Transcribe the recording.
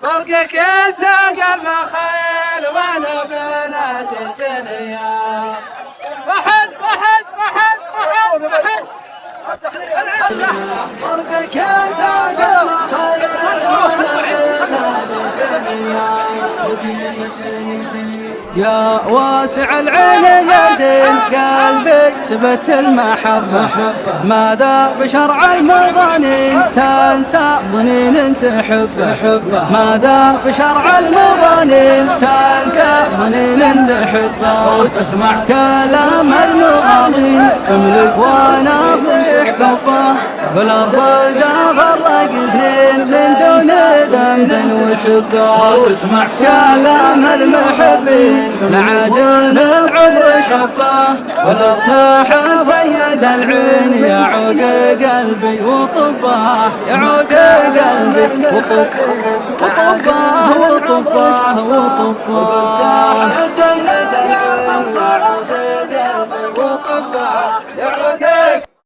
برقك يساق المخيل وانا بلاد سنيا. واحد واحد واحد واحد واحد برقك يساق المخيل وانا بلاد سنيا. يا واسع العين يا زين قلبي سبت المحبة، ماذا بشرع المظانين تنسى ظنين تحبه، ماذا بشرع المظانين تنسى ظنين تحبه. وتسمع كلام المغاضين املك وناصيح قبه، قل الرضا فرق اثنين من دون ذنب وسبه. وتسمع كلام المحبين لعدل العذر شبه، ولا تحت بيت العين يعوق قلبي وطبه، يعوق قلبي وطبه وطبه وطبه.